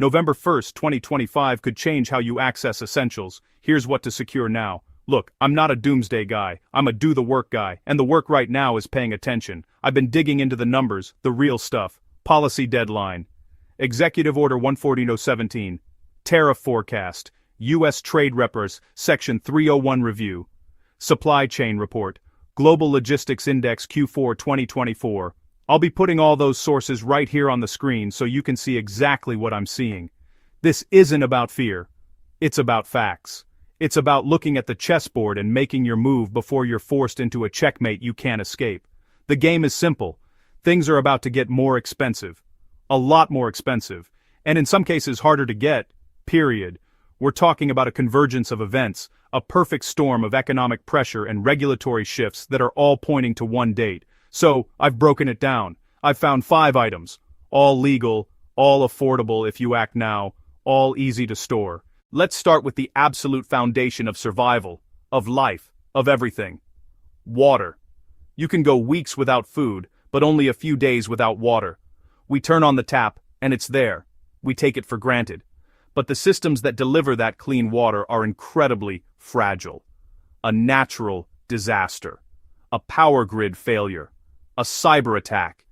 November 1st, 2025 could change how you access essentials. Here's what to secure now. Look, I'm not a doomsday guy, I'm a do-the-work guy, and the work right now is paying attention. I've been digging into the numbers, the real stuff. Policy deadline. Executive Order 140-17. Tariff forecast. U.S. Trade Reps, Section 301 review. Supply chain report. Global Logistics Index Q4 2024. I'll be putting all those sources right here on the screen so you can see exactly what I'm seeing. This isn't about fear. It's about facts. It's about looking at the chessboard and making your move before you're forced into a checkmate you can't escape. The game is simple. Things are about to get more expensive. A lot more expensive. And in some cases harder to get, period. We're talking about a convergence of events, a perfect storm of economic pressure and regulatory shifts that are all pointing to one date. So, I've broken it down. I've found 5 items. All legal, all affordable if you act now, all easy to store. Let's start with the absolute foundation of survival, of life, of everything. Water. You can go weeks without food, but only a few days without water. We turn on the tap, and it's there. We take it for granted. But the systems that deliver that clean water are incredibly fragile. A natural disaster. A power grid failure. A cyber attack.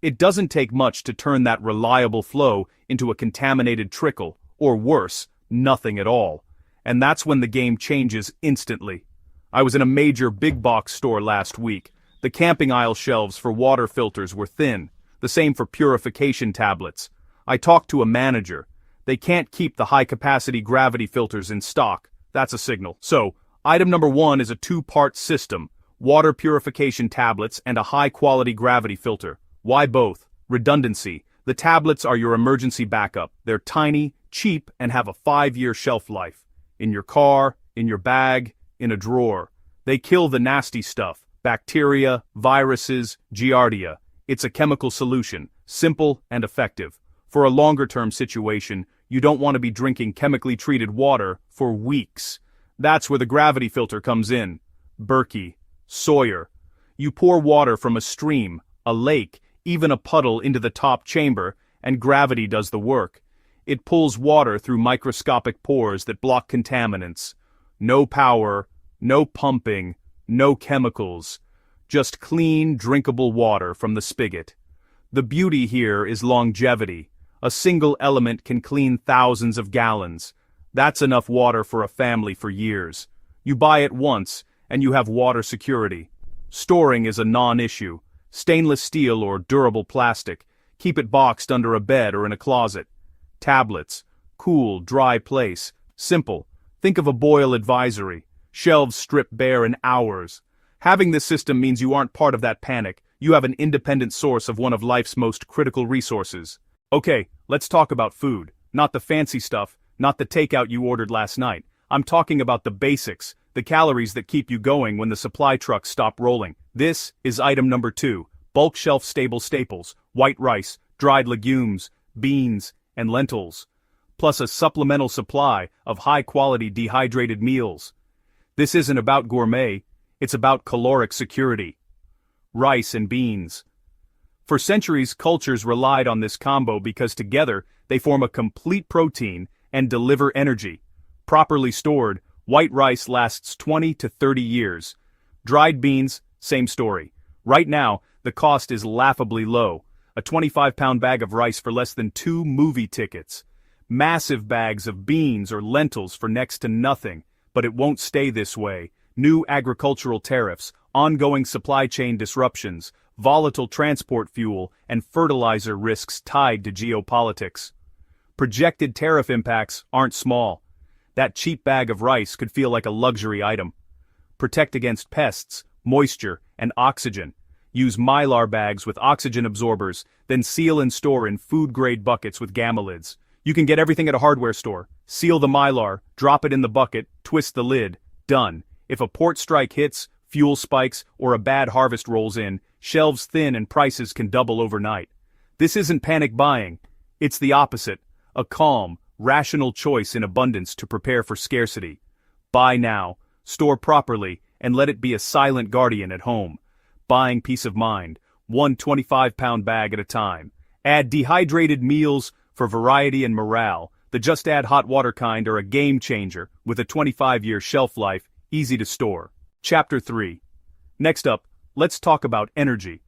It doesn't take much to turn that reliable flow into a contaminated trickle, or worse, nothing at all. And that's when the game changes instantly. I was in a major big box store last week. The camping aisle shelves for water filters were thin, the same for purification tablets. I talked to a manager. They can't keep the high-capacity gravity filters in stock. That's a signal. So, item number 1 is a 2-part system, water purification tablets and a high-quality gravity filter. Why both? Redundancy. The tablets are your emergency backup. They're tiny, cheap, and have a 5-year shelf life. In your car, in your bag, in a drawer. They kill the nasty stuff, bacteria, viruses, giardia. It's a chemical solution, simple and effective. For a longer-term situation, you don't want to be drinking chemically treated water for weeks. That's where the gravity filter comes in. Berkey, Sawyer. You pour water from a stream, a lake, even a puddle into the top chamber, and gravity does the work. It pulls water through microscopic pores that block contaminants. No power, no pumping, no chemicals. Just clean, drinkable water from the spigot. The beauty here is longevity. A single element can clean thousands of gallons. That's enough water for a family for years. You buy it once, and you have water security. Storing is a non-issue. Stainless steel or durable plastic. Keep it boxed under a bed or in a closet. Tablets. Cool, dry place. Simple. Think of a Boyle advisory. Shelves stripped bare in hours. Having this system means you aren't part of that panic. You have an independent source of one of life's most critical resources. Okay, let's talk about food. Not the fancy stuff, not the takeout you ordered last night. I'm talking about the basics, the calories that keep you going when the supply trucks stop rolling. This is item number 2, bulk shelf stable staples, white rice, dried legumes, beans, and lentils, plus a supplemental supply of high-quality dehydrated meals. This isn't about gourmet, it's about caloric security. Rice and beans. For centuries, cultures relied on this combo because together they form a complete protein and deliver energy. Properly stored, white rice lasts 20 to 30 years. Dried beans, same story. Right now, the cost is laughably low. A 25-pound bag of rice for less than 2 movie tickets. Massive bags of beans or lentils for next to nothing. But it won't stay this way. New agricultural tariffs, ongoing supply chain disruptions, volatile transport fuel, and fertilizer risks tied to geopolitics. Projected tariff impacts aren't small. That cheap bag of rice could feel like a luxury item. Protect against pests, moisture, and oxygen. Use Mylar bags with oxygen absorbers, then seal and store in food-grade buckets with gamma lids. You can get everything at a hardware store. Seal the Mylar, drop it in the bucket, twist the lid. Done. If a port strike hits, fuel spikes, or a bad harvest rolls in, shelves thin and prices can double overnight. This isn't panic buying. It's the opposite. A calm, rational choice in abundance to prepare for scarcity. Buy now, store properly, and let it be a silent guardian at home. Buying peace of mind, one 25-pound bag at a time. Add dehydrated meals For variety and morale, the Just Add Hot Water kind are a game changer, with a 25-year shelf life, easy to store. Chapter 3. Next up, let's talk about energy.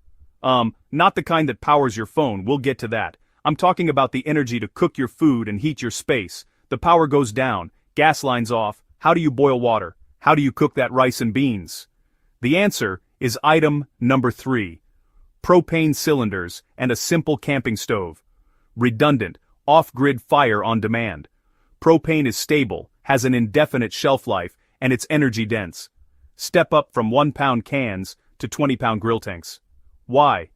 Not the kind that powers your phone, we'll get to that. I'm talking about the energy to cook your food and heat your space. The power goes down, gas lines off, how do you boil water? How do you cook that rice and beans? The answer is item number 3. Propane cylinders and a simple camping stove. Redundant, off-grid fire on demand. Propane is stable, has an indefinite shelf life, and it's energy dense. Step up from 1-pound cans to 20-pound grill tanks. Why?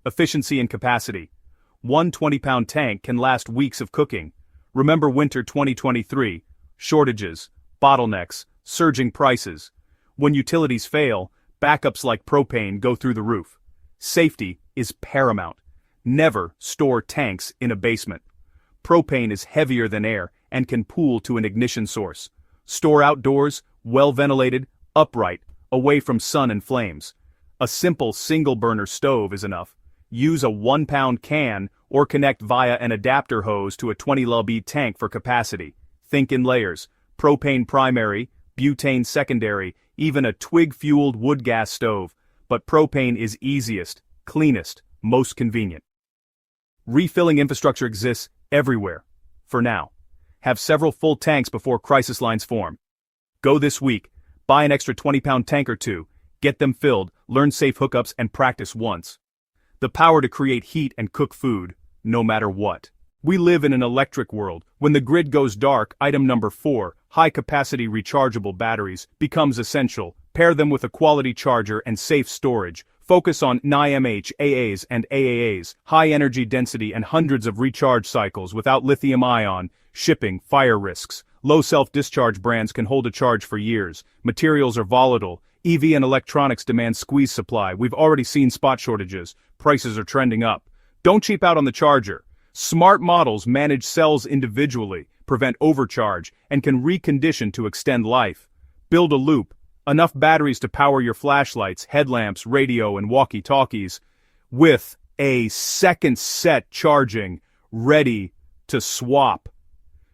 Efficiency and capacity. One 20-pound tank can last weeks of cooking. Remember winter 2023, shortages, bottlenecks, surging prices. When utilities fail, backups like propane go through the roof. Safety is paramount. Never store tanks in a basement. Propane is heavier than air and can pool to an ignition source. Store outdoors, well ventilated, upright, away from sun and flames. A simple single-burner stove is enough. Use a 1-pound can or connect via an adapter hose to a 20 lb tank for capacity. Think in layers. Propane primary, butane secondary, even a twig-fueled wood gas stove. But propane is easiest, cleanest, most convenient. Refilling infrastructure exists everywhere. For now. Have several full tanks before crisis lines form. Go this week. Buy an extra 20-pound tank or two. Get them filled, learn safe hookups, and practice once. The power to create heat and cook food, no matter what. We live in an electric world. When the grid goes dark, item number 4, high-capacity rechargeable batteries, becomes essential. Pair them with a quality charger and safe storage. Focus on NiMH, AAs, and AAAs, high energy density and hundreds of recharge cycles without lithium-ion, shipping, fire risks. Low self-discharge brands can hold a charge for years. Materials are volatile. EV and electronics demand squeeze supply. We've already seen spot shortages. Prices are trending up. Don't cheap out on the charger. Smart models manage cells individually, prevent overcharge, and can recondition to extend life. Build a loop. Enough batteries to power your flashlights, headlamps, radio, and walkie-talkies. With a second set charging, ready to swap.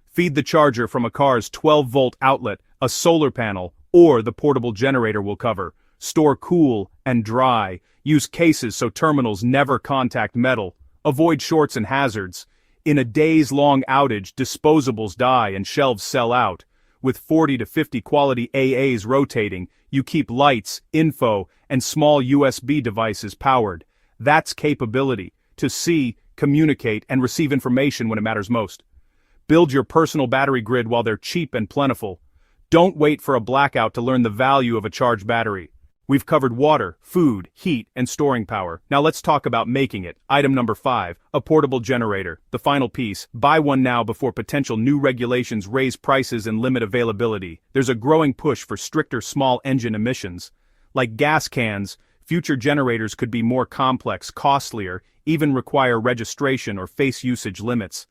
Feed the charger from a car's 12-volt outlet, a solar panel, or the portable generator will cover. Store cool and dry. Use cases so terminals never contact metal. Avoid shorts and hazards. In a days-long outage, disposables die and shelves sell out. With 40 to 50 quality AAs rotating, you keep lights, info, and small USB devices powered. That's capability. To see, communicate, and receive information when it matters most. Build your personal battery grid while they're cheap and plentiful. Don't wait for a blackout to learn the value of a charged battery. We've covered water, food, heat, and storing power. Now let's talk about making it. Item number 5, a portable generator. The final piece. Buy one now before potential new regulations raise prices and limit availability. There's a growing push for stricter small engine emissions. Like gas cans, future generators could be more complex, costlier, even require registration or face usage limits.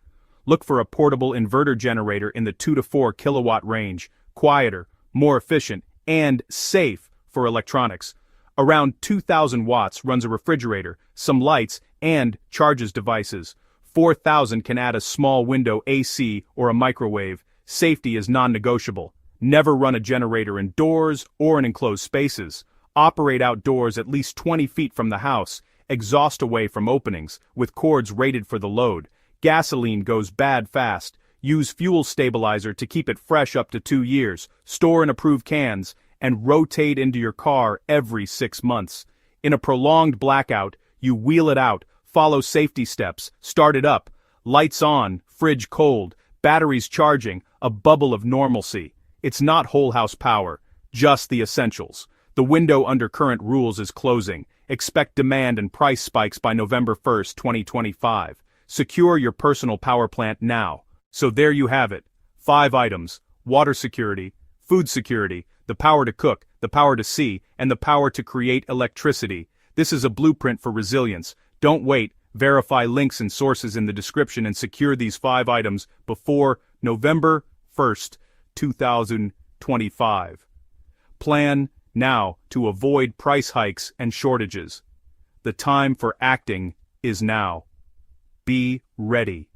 Look for a portable inverter generator in the 2 to 4 kilowatt range. Quieter, more efficient, and safe for electronics. Around 2,000 watts runs a refrigerator, some lights, and charges devices. 4,000 can add a small window AC or a microwave. Safety is non-negotiable. Never run a generator indoors or in enclosed spaces. Operate outdoors at least 20 feet from the house. Exhaust away from openings, with cords rated for the load. Gasoline goes bad fast. Use fuel stabilizer to keep it fresh up to 2 years. Store in approved cans, and rotate into your car every 6 months. In a prolonged blackout, you wheel it out, follow safety steps, start it up. Lights on, fridge cold, batteries charging, a bubble of normalcy. It's not whole house power, just the essentials. The window under current rules is closing. Expect demand and price spikes by November 1st, 2025. Secure your personal power plant now. So there you have it. 5 items: water security, food security, the power to cook, the power to see, and the power to create electricity. This is a blueprint for resilience. Don't wait. Verify links and sources in the description and secure these 5 items before November 1st, 2025. Plan now to avoid price hikes and shortages. The time for acting is now. Be ready.